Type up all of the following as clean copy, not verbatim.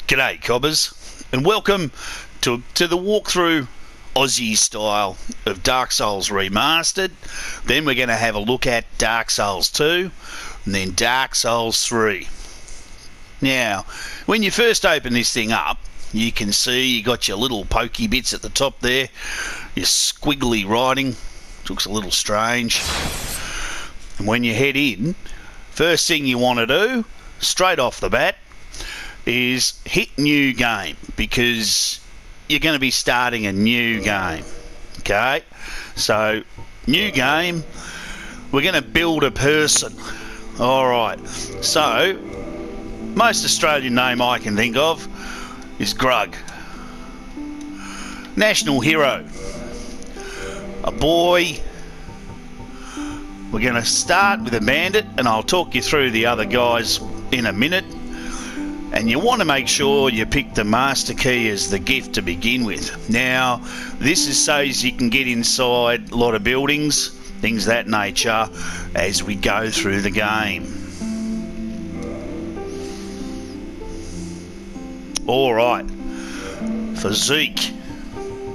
G'day cobbers, and welcome to the walkthrough Aussie style of Dark Souls Remastered. Then we're going to have a look at Dark Souls 2 and then Dark Souls 3. Now, when you first open this thing up, you can see you got your little pokey bits at the top there, your squiggly writing, looks a little strange. And when you head in, first thing you want to do, straight off the bat, is hit new game, because you're going to be starting a new game. Okay, so new game, we're going to build a person. Alright, so most Australian name I can think of is Grug. National hero, a boy. We're going to start with a bandit, and I'll talk you through the other guys in a minute. And you want to make sure you pick the master key as the gift to begin with. Now, this is so you can get inside a lot of buildings, things of that nature, as we go through the game. Alright, physique,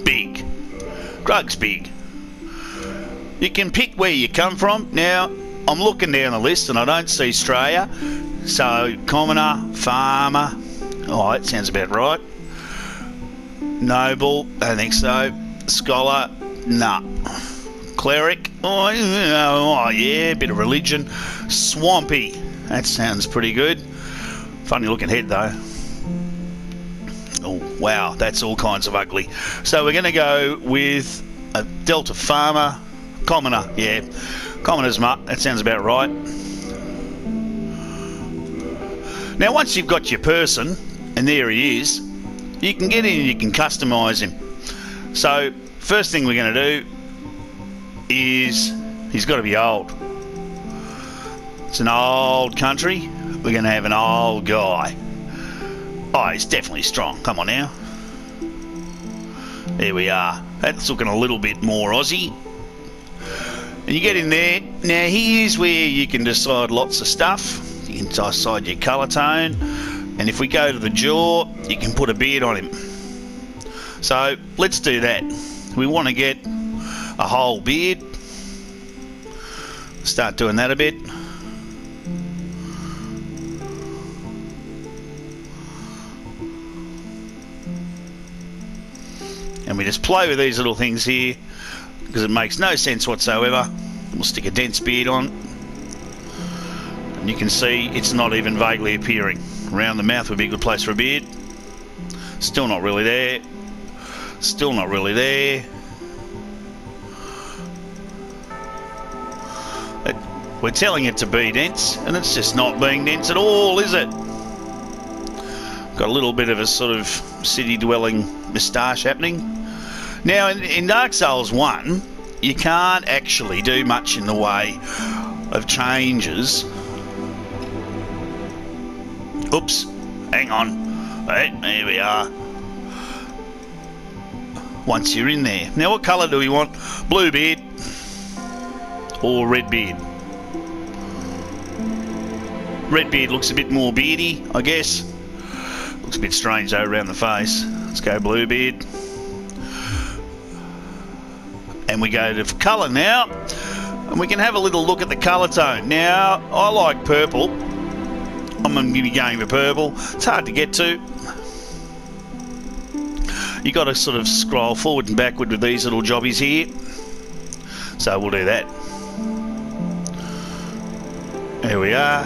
big. Grug's big. You can pick where you come from. Now, I'm looking down the list and I don't see Australia. So, commoner, farmer, oh, that sounds about right. Noble, I don't think so. Scholar, nah. Cleric, oh yeah, bit of religion. Swampy, that sounds pretty good. Funny looking head though. Oh, wow, that's all kinds of ugly. So we're going to go with a Delta farmer, commoner, yeah. Commoner's mutt, that sounds about right. Now once you've got your person, and there he is, you can get in and you can customise him. So first thing we're going to do is, he's got to be old. It's an old country, we're going to have an old guy. Oh, he's definitely strong, come on now. There we are, that's looking a little bit more Aussie. And you get in there, now here's where you can decide lots of stuff. You can decide your colour tone, and if we go to the jaw, you can put a beard on him. So let's do that. We want to get a whole beard. Start doing that a bit. And we just play with these little things here because it makes no sense whatsoever. We'll stick a dense beard on. And you can see it's not even vaguely appearing. Around the mouth would be a good place for a beard. Still not really there. Still not really there. We're telling it to be dense, and it's just not being dense at all, is it? Got a little bit of a sort of city-dwelling moustache happening. Now, in Dark Souls 1, you can't actually do much in the way of changes. Oops, hang on. Right, there we are. Once you're in there. Now what colour do we want? Blue beard or red beard? Red beard looks a bit more beardy, I guess. Looks a bit strange though around the face. Let's go blue beard. And we go to colour now. And we can have a little look at the colour tone. Now, I like purple. I'm going to be going for purple. It's hard to get to. You got to sort of scroll forward and backward with these little jobbies here. So we'll do that. There we are.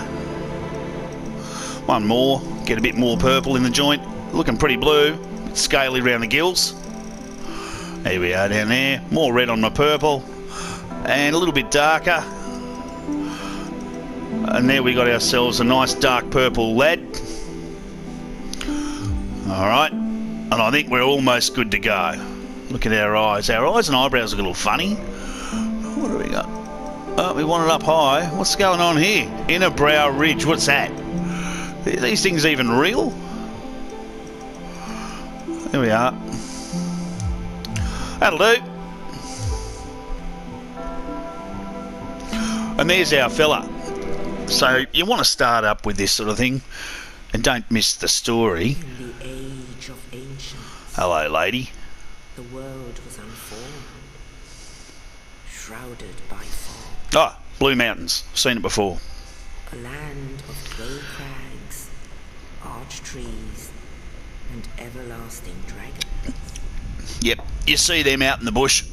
One more. Get a bit more purple in the joint. Looking pretty blue. Bit scaly around the gills. There we are down there. More red on my purple. And a little bit darker. And there we got ourselves a nice dark purple lad. Alright, and I think we're almost good to go. Look at our eyes. Our eyes and eyebrows look a little funny. What do we got? Oh, we want it up high. What's going on here? Inner brow ridge, what's that? Are these things even real? There we are. That'll do. And there's our fella. So you want to start up with this sort of thing. And don't miss the story. In the age of ancients, Hello, lady. the world was unformed, shrouded by fog. Oh, Blue Mountains. Seen it before. A land of grey crags, arched trees, and everlasting dragons. Yep, you see them out in the bush.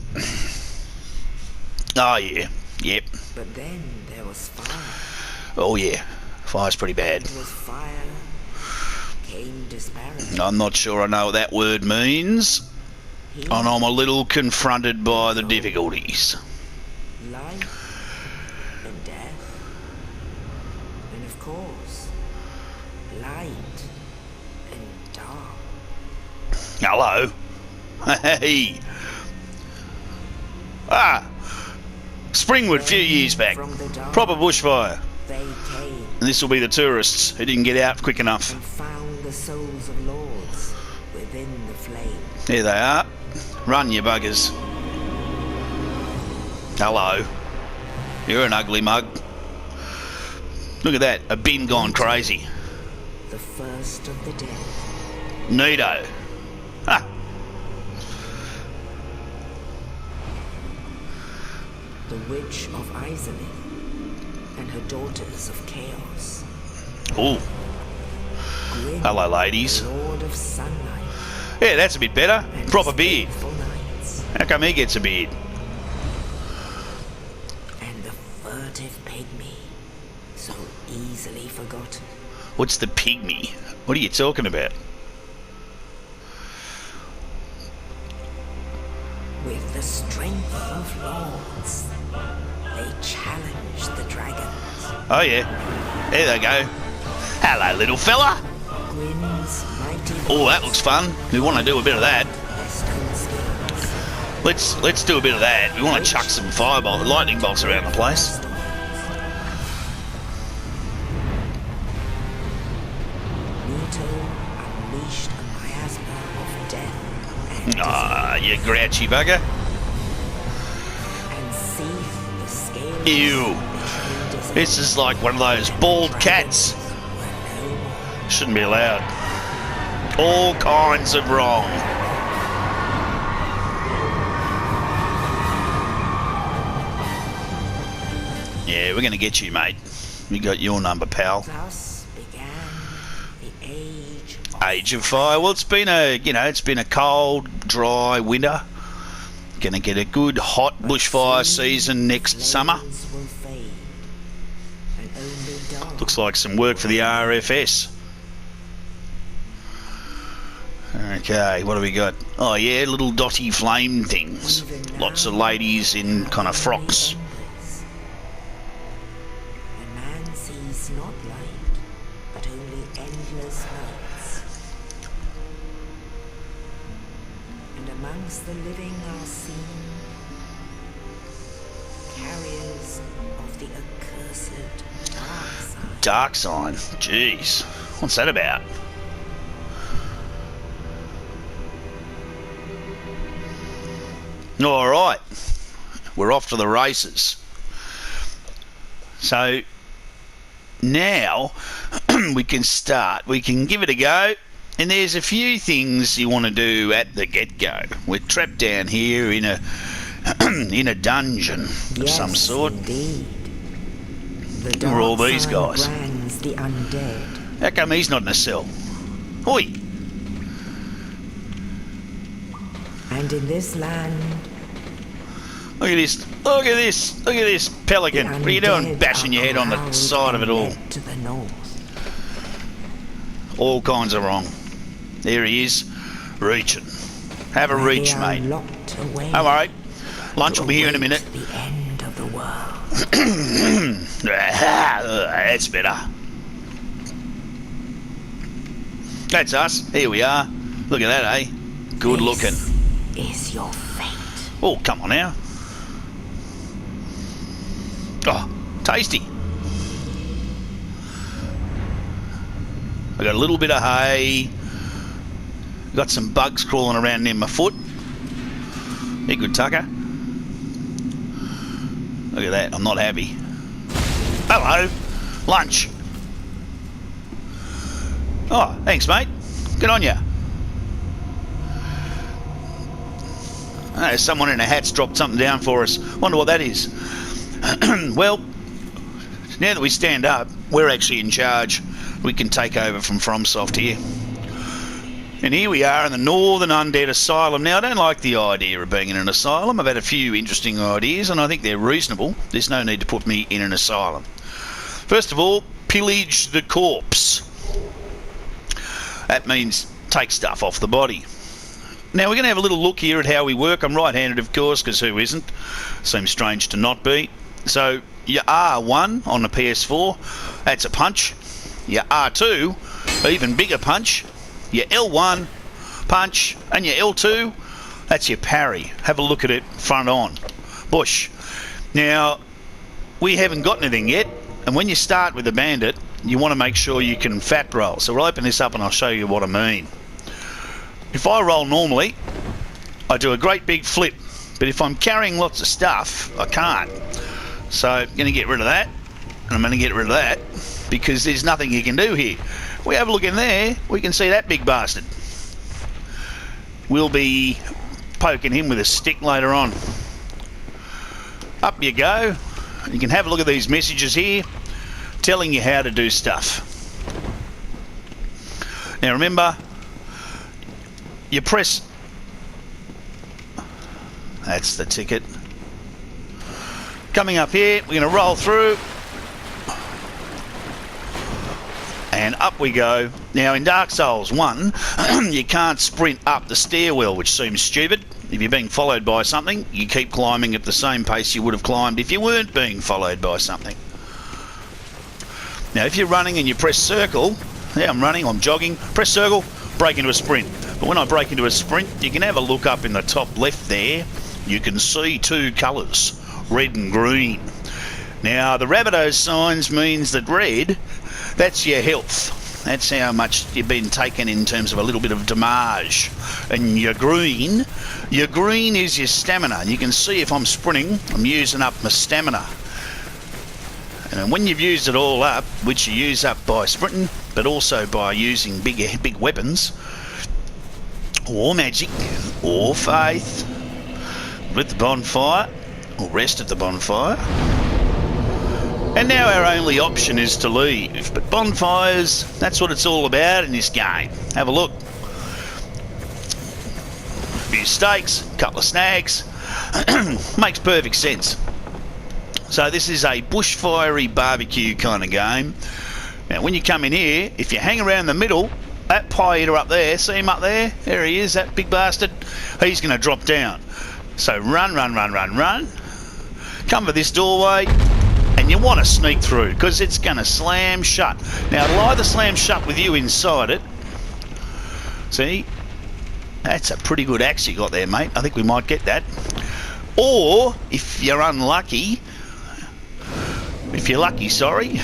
Oh, yeah. Yep. But then there was fire. Oh, yeah. Fire's pretty bad. It was fire, came disparity. I'm not sure I know what that word means. And I'm a little confronted by the difficulties. Life and death. And of course, light and dark. Hello. Hey. Ah. Springwood a few years back. Proper bushfire. They came And this will be the tourists who didn't get out quick enough. and found the souls of lords within the flame. There they are. Run, you buggers. Hello. You're an ugly mug. Look at that. A bin gone crazy. The first of the dead. Neato. Ha. The witch of Asylum and her daughters of chaos. Ooh. Grim, Hello, ladies. Lord of sunlight. Yeah, that's a bit better. And Proper his beard. faithful knights. How come he gets a beard? And the furtive pygmy, so easily forgotten. What's the pygmy? What are you talking about? With the strength of lords, they challenged the dragons. Oh, yeah. There they go. Hello, little fella. Gwyn's mighty Oh, that looks fun. We want to do a bit of that. stone skills. Let's do a bit of that. We want to chuck some lightning bolts around the place. Nito unleashed a miasma of death and Ah, you grouchy bugger. and seethed the scales. Ew. betrayed his This is like one of those bald cats. were no more. Shouldn't be allowed. All kinds of wrong. Yeah, we're going to get you, mate. We got your number, pal. Thus began the Age of Fire. Well, it's been a cold, dry winter. Going to get a good hot bushfire season next summer. flames will fade, and only dark Looks like some work for the RFS. Okay, what do we got? Oh yeah, little dotty flame things. Lots of ladies in kind of frocks. embers. And man sees not light, but only endless nights. And amongst the living are seen carriers of the accursed dark side. Dark sign. Jeez, what's that about? All right, we're off to the races. So now we can start. We can give it a go. And there's a few things you want to do at the get-go. We're trapped down here in a in a dungeon of some sort. Indeed. The Who are all dark these side guys? brands the undead. How come he's not in a cell? Oi! And in this land, Look at this! Look at this! Look at this pelican! the What are you doing? undead Bashing your are head on the corralled side of it and all. led to the north. All kinds of wrong. There he is, reaching. Have a Where reach, they are mate. locked away Don't worry. Lunch to will be here in a await minute. The end of the world. That's better. That's us. Here we are. Look at that, eh? Good looking. This is your fate. Oh, come on now. Oh, tasty. I got a little bit of hay. Got some bugs crawling around near my foot. Hey, good tucker. Look at that. I'm not happy. Hello. Lunch. Oh, thanks, mate. Good on ya. Someone in a hat's dropped something down for us. Wonder what that is. Well, now that we stand up, we're actually in charge. We can take over from FromSoft here. And here we are in the Northern Undead Asylum. Now, I don't like the idea of being in an asylum. I've had a few interesting ideas, and I think they're reasonable. There's no need to put me in an asylum. First of all, pillage the corpse. That means take stuff off the body. Now, we're going to have a little look here at how we work. I'm right-handed, of course, because who isn't? Seems strange to not be. So, your R1 on the PS4, that's a punch. Your R2, even bigger punch. Your L1, punch. And your L2, that's your parry. Have a look at it front on. Bush. Now, we haven't got anything yet. And when you start with the bandit, you want to make sure you can fat roll. So we'll open this up and I'll show you what I mean. If I roll normally, I do a great big flip. But if I'm carrying lots of stuff, I can't. So I'm going to get rid of that. And I'm going to get rid of that. Because there's nothing you can do here. If we have a look in there, we can see that big bastard. We'll be poking him with a stick later on. Up you go. You can have a look at these messages here, telling you how to do stuff. Now remember, you press... That's the ticket. Coming up here, we're going to roll through. And up we go. Now in Dark Souls 1, you can't sprint up the stairwell, which seems stupid. If you're being followed by something, you keep climbing at the same pace you would have climbed if you weren't being followed by something. Now if you're running and you press circle, yeah, I'm running, I'm jogging, press circle, break into a sprint. But when I break into a sprint, you can have a look up in the top left there. You can see two colours, red and green. Now the Rabbitohs signs means that red, that's your health. That's how much you've been taken in terms of a little bit of damage. And your green is your stamina. And you can see if I'm sprinting, I'm using up my stamina. And when you've used it all up, which you use up by sprinting, but also by using big weapons, or magic, or faith, with the bonfire, or rest at the bonfire. And now our only option is to leave. But bonfires, that's what it's all about in this game. Have a look. A few steaks, a couple of snags. Makes perfect sense. So this is a bushfiery barbecue kind of game. Now when you come in here, if you hang around the middle, that pie eater up there, see him up there? There he is, that big bastard. He's going to drop down. So run. Come to this doorway. And you want to sneak through because it's going to slam shut. Now it'll either slam shut with you inside it. See? That's a pretty good axe you got there, mate. I think we might get that. Or, if you're unlucky, sorry,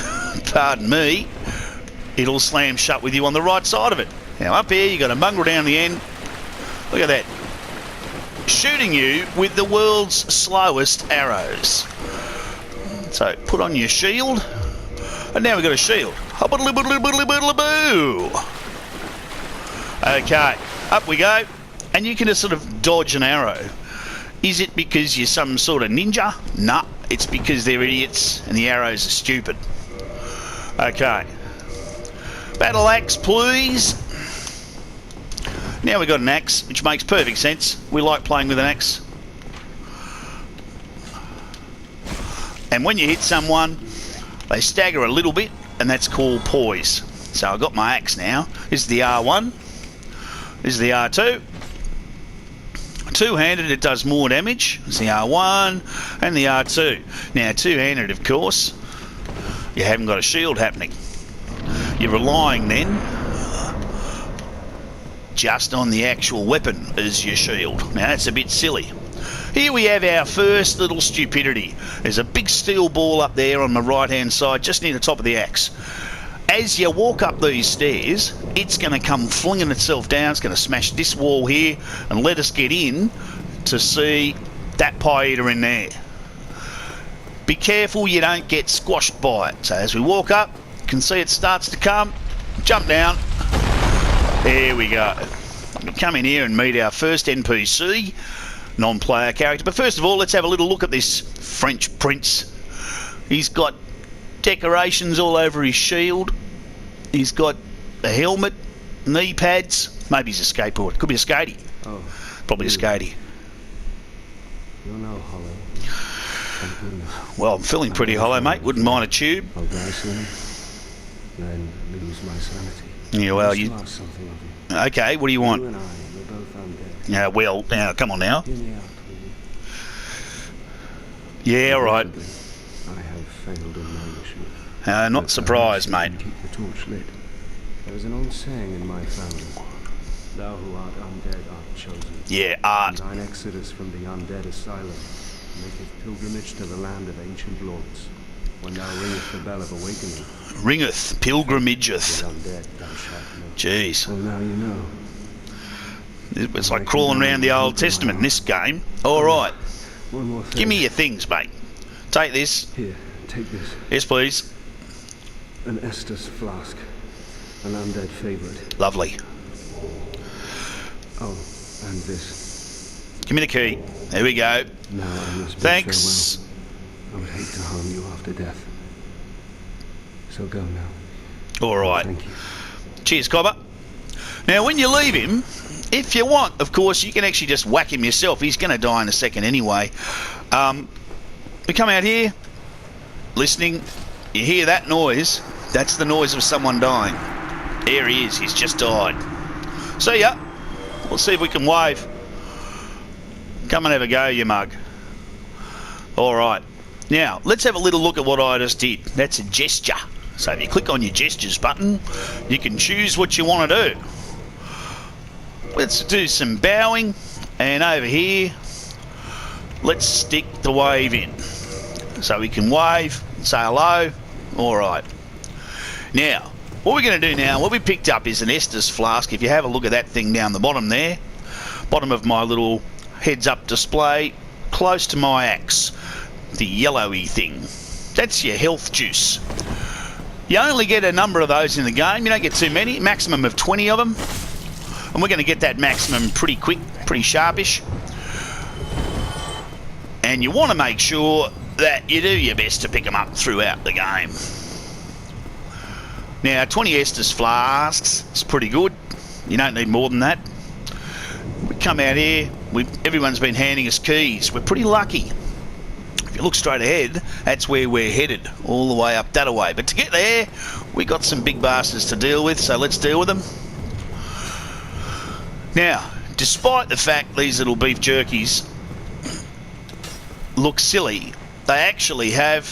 pardon me, it'll slam shut with you on the right side of it. Now up here, you got a mongrel down the end. Look at that. Shooting you with the world's slowest arrows. So put on your shield, and now we've got a shield. Okay, up we go, and you can just sort of dodge an arrow. Is it because you're some sort of ninja? Nah, it's because they're idiots and the arrows are stupid. Okay, battle axe, please. Now we've got an axe, which makes perfect sense. We like playing with an axe. And when you hit someone, they stagger a little bit, and that's called poise. So I've got my axe now. This is the R1. This is the R2. Two-handed, it does more damage. It's the R1 and the R2. Now, two-handed, of course, you haven't got a shield happening. You're relying then just on the actual weapon as your shield. Now, that's a bit silly. Here we have our first little stupidity. There's a big steel ball up there on the right hand side, just near the top of the axe. As you walk up these stairs, it's going to come flinging itself down. It's going to smash this wall here and let us get in to see that pie eater in there. Be careful you don't get squashed by it. So as we walk up, you can see it starts to come. Jump down. There we go. We come in here and meet our first NPC, non-player character. But first of all, let's have a little look at this French prince. He's got decorations all over his shield. He's got a helmet, knee pads. Maybe he's a skateboard. Could be a skatey. Oh, probably a skatey. You're no hollow. Thank goodness. Well, I'm feeling pretty hollow, mate. Wouldn't mind a tube. I'll die soon, then lose my sanity. Yeah, well, you... Lost something of you. Okay, what do you want? You and I, we're both undead. Yeah, well, now, come on now. Hear me out, will you? Yeah, all right. I have failed in my mission. Not surprised, mate. Keep the torch lit. There is an old saying in my family. Thou who art undead art chosen. Yeah, art. Thine exodus from the undead asylum maketh pilgrimage to the land of ancient lords. When thou ringeth the bell of awakening, Ringeth, pilgrimageth. the undead thou shalt know. Jeez. Well, now you know. It's like crawling around the Old Testament in this game. All right. One more thing. Give me your things, mate. Take this. Here, take this. Yes, please. An Estus flask. An undead favourite. Lovely. Oh, and this. Give me the key. There we go. Now I must bid Thanks. farewell. I would hate to harm you after death. So go now. All right. Thank you. Cheers, Cobber. Now, when you leave him, if you want, of course, you can actually just whack him yourself. He's going to die in a second anyway. We come out here, listening. You hear that noise? That's the noise of someone dying. There he is. He's just died. See ya. We'll see if we can wave. Come and have a go, you mug. All right. Now, let's have a little look at what I just did. That's a gesture. So if you click on your gestures button, you can choose what you want to do. Let's do some bowing. And over here, let's stick the wave in. So we can wave, say hello. All right. Now, what we're going to do now, what we picked up is an Estus flask. If you have a look at that thing down the bottom there, bottom of my little heads-up display, close to my axe, the yellowy thing. That's your health juice. You only get a number of those in the game. You don't get too many, maximum of 20 of them. And we're going to get that maximum pretty quick, pretty sharpish. And you want to make sure that you do your best to pick them up throughout the game. Now, 20 Estus flasks is pretty good. You don't need more than that. We come out here, everyone's been handing us keys. We're pretty lucky. If you look straight ahead, that's where we're headed, all the way up that way. But to get there, we got some big bastards to deal with, so let's deal with them. Now, despite the fact these little beef jerkies look silly, they actually have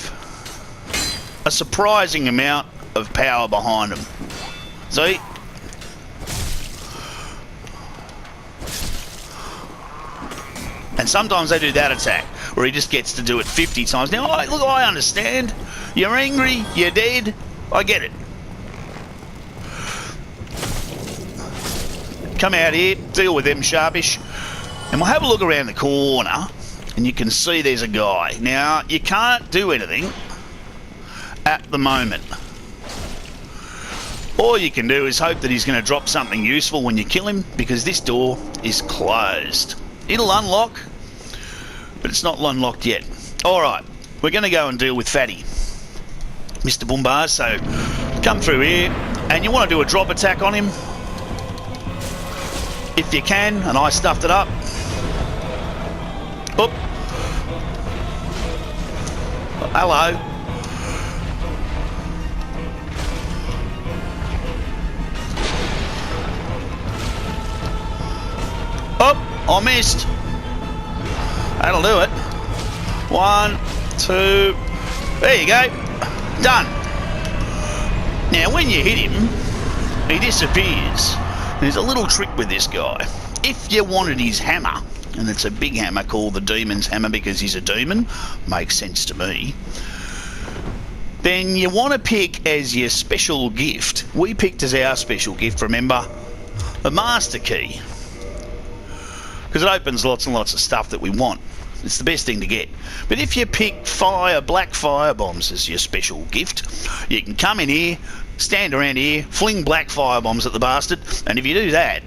a surprising amount of power behind them. See? And sometimes they do that attack, where he just gets to do it 50 times. Now, look, I understand. You're angry, you're dead. I get it. Come out here, deal with them sharpish. And we'll have a look around the corner, and you can see there's a guy. Now, you can't do anything at the moment. All you can do is hope that he's going to drop something useful when you kill him, because this door is closed. It'll unlock, but it's not unlocked yet. Alright, we're going to go and deal with Fatty, Mr. Boombar. So, come through here, and you want to do a drop attack on him, if you can, and I stuffed it up. Oop. Hello. Oh, I missed. That'll do it. 1, 2. There you go. Done. Now, when you hit him, he disappears. There's a little trick with this guy. If you wanted his hammer, and it's a big hammer called the Demon's Hammer because he's a demon, makes sense to me, then you want to pick as your special gift. We picked as our special gift, remember, the Master Key. Because it opens lots and lots of stuff that we want. It's the best thing to get. But if you pick black fire bombs as your special gift, you can come in here, stand around here, fling black fire bombs at the bastard, and if you do that,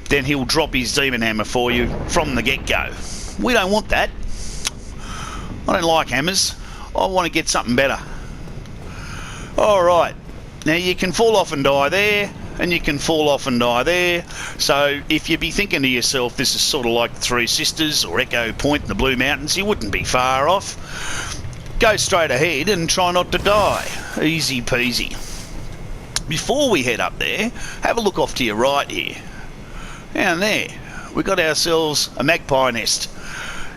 then he'll drop his demon hammer for you from the get-go. We don't want that. I don't like hammers. I want to get something better. Alright, now you can fall off and die there, and you can fall off and die there. So if you be thinking to yourself, this is sort of like the Three Sisters or Echo Point in the Blue Mountains, you wouldn't be far off. Go straight ahead and try not to die. Easy peasy. Before we head up there, have a look off to your right here. Down there, we've got ourselves a magpie nest.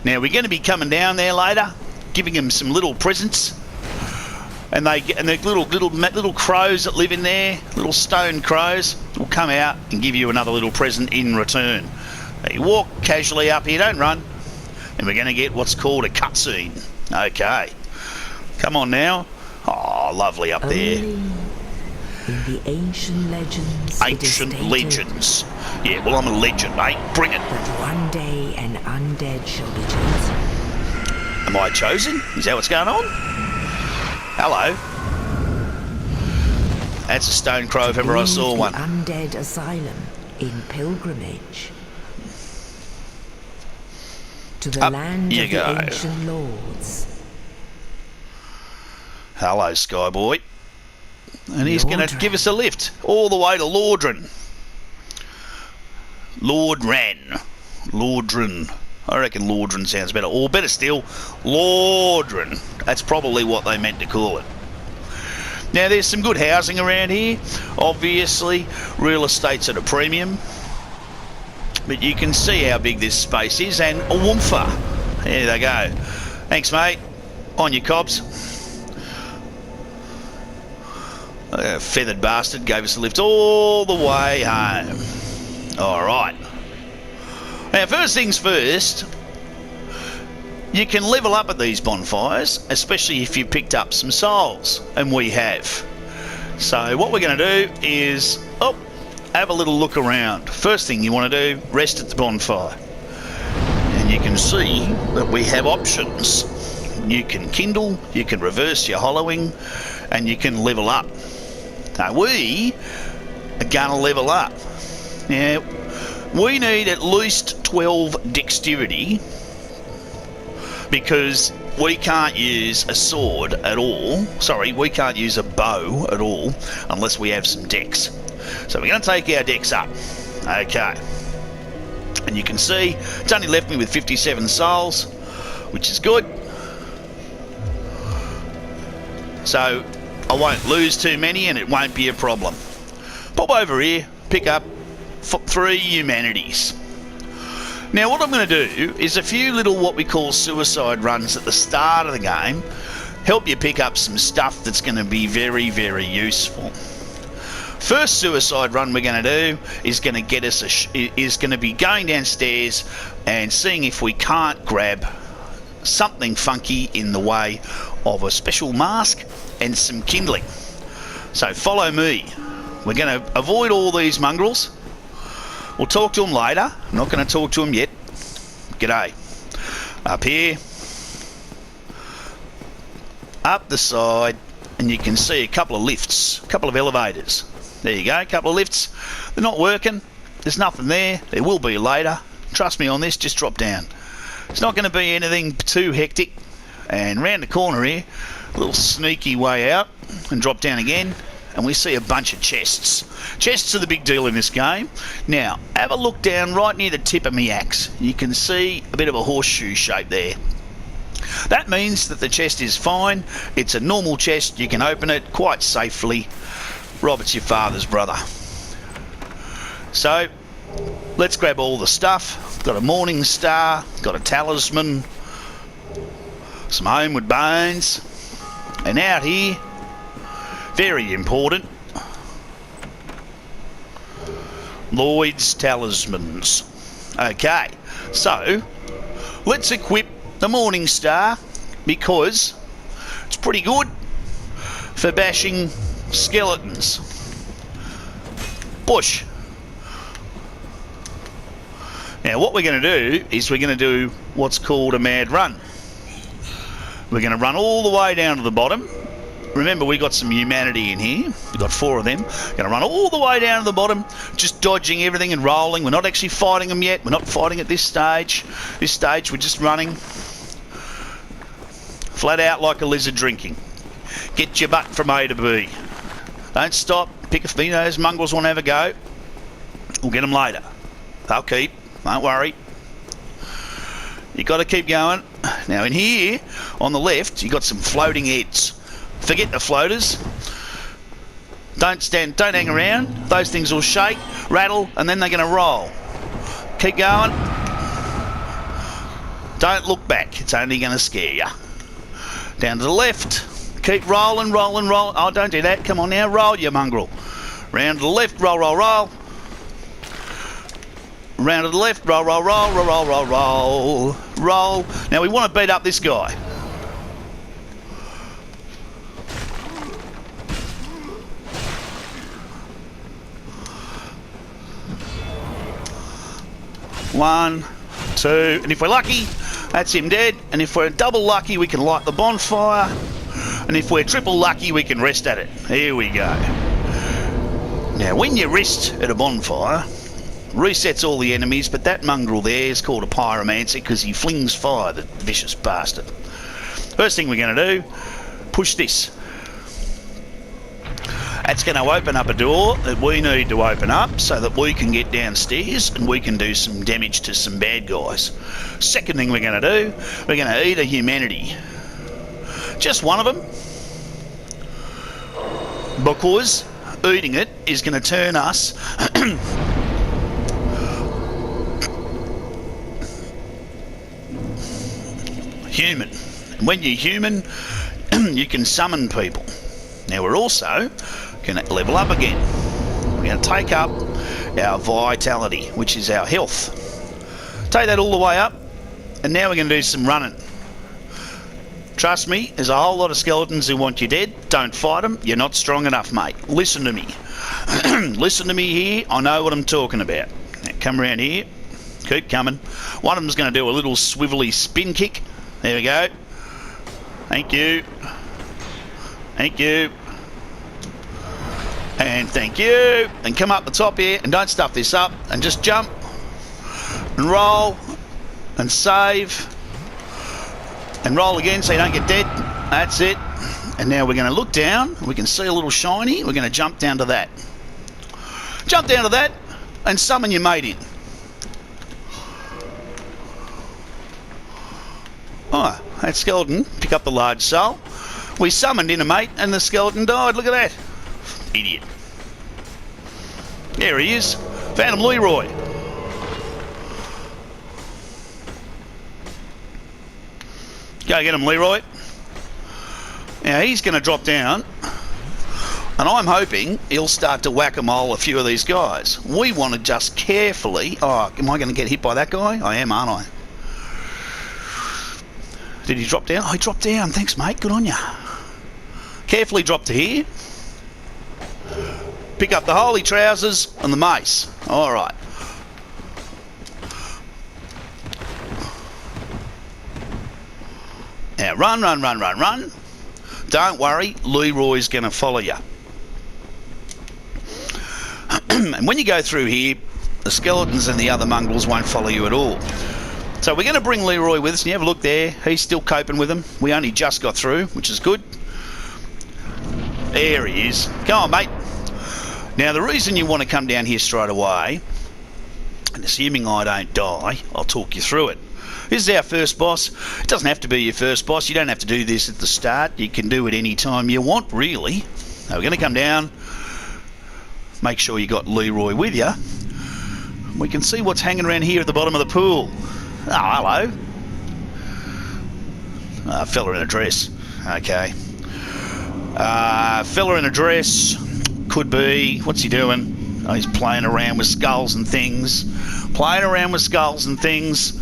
Now we're going to be coming down there later, giving them some little presents. And the little crows that live in there, little stone crows, will come out and give you another little present in return. Now you walk casually up here, don't run, and we're going to get what's called a cutscene. Okay, come on now. Oh, lovely up there. In the ancient legends. Ancient legends. Yeah, well, I'm a legend, mate. Bring it. That one day an undead shall be chosen. Am I chosen? Is that what's going on? Hello. That's a stone crow if ever I saw one. Undead Asylum in pilgrimage to the land of the ancient lords. Hello, Skyboy. And he's going to give us a lift all the way to Lordran. Lordran. I reckon Lordran sounds better. Or better still, Lordran. That's probably what they meant to call it. Now, there's some good housing around here. Obviously, real estate's at a premium. But you can see how big this space is. And a woomfa. There they go. Thanks, mate. On your cobs. A feathered bastard gave us a lift all the way home. Alright. Now, first things first, you can level up at these bonfires, especially if you picked up some souls, and we have. So what we're going to do is, have a little look around. First thing you want to do, rest at the bonfire. And you can see that we have options. You can kindle, you can reverse your hollowing, and you can level up. Now we are going to level up. Now, we need at least 12 dexterity because we can't use a sword at all. Sorry, we can't use a bow at all unless we have some dex. So we're going to take our dex up. Okay. And you can see it's only left me with 57 souls, which is good. So I won't lose too many and it won't be a problem. Pop over here, pick up 3 humanities. Now what I'm going to do is a few little what we call suicide runs at the start of the game, help you pick up some stuff that's going to be very, very useful. First suicide run we're going to do is going to get us is going to be going downstairs and seeing if we can't grab something funky in the way of a special mask and some kindling. So follow me. We're going to avoid all these mongrels. We'll talk to them later. I'm not going to talk to them yet. G'day. Up here. Up the side. And you can see a couple of lifts. A couple of elevators. There you go. A couple of lifts. They're not working. There's nothing there. There will be later. Trust me on this. Just drop down. It's not going to be anything too hectic. And round the corner here, a little sneaky way out. And drop down again. And we see a bunch of chests. Chests are the big deal in this game. Now, have a look down right near the tip of my axe. You can see a bit of a horseshoe shape there. That means that the chest is fine. It's a normal chest. You can open it quite safely. Robert's your father's brother. So, let's grab all the stuff. Got a morning star. Got a talisman. Some homeward bones. And out here, very important, Lloyd's talismans. Okay, so let's equip the Morning Star because it's pretty good for bashing skeletons. Push. Now what we're going to do is we're going to do what's called a mad run. We're going to run all the way down to the bottom, Remember, we got some humanity in here. We've got 4 of them. Going to run all the way down to the bottom, just dodging everything and rolling. We're not actually fighting them yet. We're not fighting at this stage. This stage, we're just running. Flat out like a lizard drinking. Get your butt from A to B. Don't stop. Pick a few. Those mongrels want to have a go. We'll get them later. They'll keep. Don't worry. You've got to keep going. Now in here, on the left, you've got some floating heads. Forget the floaters. Don't hang around. Those things will shake, rattle, and then they're going to roll. Keep going. Don't look back. It's only going to scare you. Down to the left. Keep rolling, rolling, rolling. Oh, don't do that. Come on now. Roll, you mongrel. Round to the left. Roll, roll, roll. Round to the left. Roll, roll, roll, roll, roll, roll, roll. Roll. Now we want to beat up this guy. One, two, and if we're lucky, that's him dead. And if we're double lucky, we can light the bonfire. And if we're triple lucky, we can rest at it. Here we go. Now, when you rest at a bonfire, resets all the enemies, but that mongrel there is called a pyromancer because he flings fire, the vicious bastard. First thing we're going to do, push this. That's going to open up a door that we need to open up so that we can get downstairs and we can do some damage to some bad guys. Second thing we're going to do, we're going to eat a humanity. Just one of them. Because eating it is going to turn us human. And when you're human, you can summon people. Now we're also going to level up again. We're going to take up our vitality, which is our health. Take that all the way up, and now we're going to do some running. Trust me, there's a whole lot of skeletons who want you dead. Don't fight them. You're not strong enough, mate. Listen to me. Listen to me here. I know what I'm talking about. Now come around here. Keep coming. One of them's going to do a little swivelly spin kick. There we go. Thank you. Thank you. And thank you. And come up the top here and don't stuff this up and just jump and roll and save and roll again so you don't get dead. That's it. And now we're going to look down. We can see a little shiny. We're going to jump down to that. Jump down to that and summon your mate in. Oh, that skeleton, pick up the large soul. We summoned in a mate and the skeleton died. Look at that. Idiot. There he is. Found him, Leroy. Go get him, Leroy. Now he's going to drop down and I'm hoping he'll start to whack-a-mole a few of these guys. We want to just carefully... Oh, am I going to get hit by that guy? I am, aren't I? Did he drop down? Oh, he dropped down. Thanks, mate. Good on you. Carefully drop to here. Pick up the holy trousers and the mace. All right. Now run, run, run, run, run. Don't worry, Leroy's going to follow you. And when you go through here, the skeletons and the other mongrels won't follow you at all. So we're going to bring Leroy with us, and you have a look there. He's still coping with them. We only just got through, which is good. There he is. Come on, mate. Now, the reason you want to come down here straight away, and assuming I don't die, I'll talk you through it. This is our first boss. It doesn't have to be your first boss. You don't have to do this at the start. You can do it any time you want, really. Now, we're going to come down. Make sure you got Leroy with you. We can see what's hanging around here at the bottom of the pool. Oh, hello. Fella in a dress. Okay. Fella in a dress. Could be. What's he doing? Oh, he's playing around with skulls and things. Playing around with skulls and things.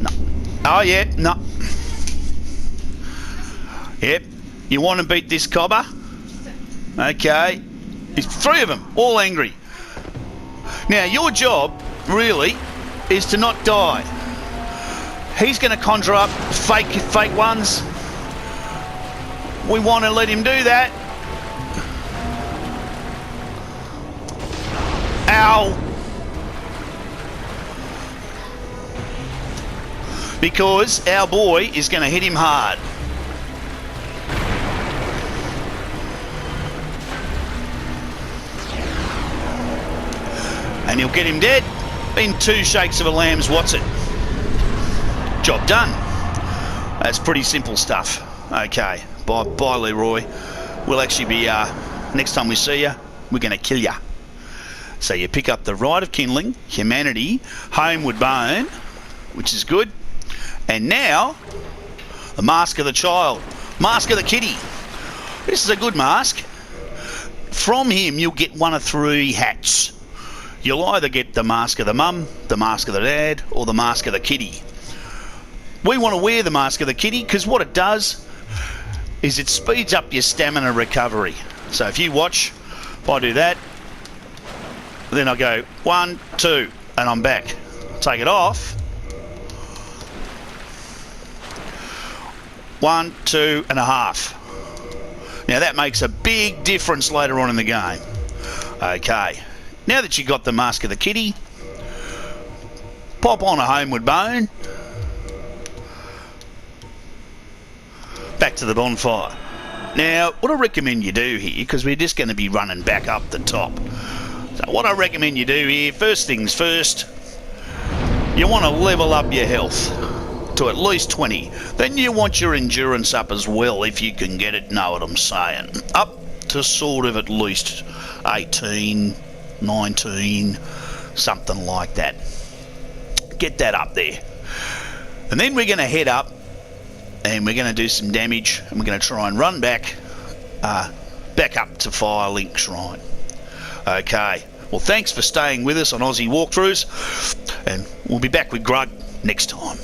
No. Oh, yeah. No. Yep. You want to beat this cobber? Okay. There's 3 of them, all angry. Now, your job, really, is to not die. He's going to conjure up fake ones. We want to let him do that. Ow! Because our boy is going to hit him hard. And he'll get him dead in 2 shakes of a lamb's what's it. Job done. That's pretty simple stuff. Okay, bye Leroy. We'll actually be, next time we see you, we're going to kill you. So you pick up the Rite of Kindling, Humanity, Homeward Bone, which is good. And now, the Mask of the Child, Mask of the Kitty. This is a good mask. From him, you'll get one of 3 hats. You'll either get the Mask of the Mum, the Mask of the Dad, or the Mask of the Kitty. We want to wear the Mask of the Kitty because what it does is it speeds up your stamina recovery. So if you watch, if I do that, then I go 1, 2, and I'm back. Take it off. 1, 2.5. Now that makes a big difference later on in the game. Okay, now that you've got the Mask of the Kitty, pop on a Homeward Bone. Back to the bonfire. Now, what I recommend you do here, because we're just going to be running back up the top. So what I recommend you do here, first things first, you want to level up your health to at least 20. Then you want your endurance up as well, if you can get it, know what I'm saying. Up to sort of at least 18, 19, something like that. Get that up there. And then we're going to head up and we're going to do some damage and we're going to try and run back up to Firelink Shrine. Okay, well thanks for staying with us on Aussie Walkthroughs, and we'll be back with Grug next time.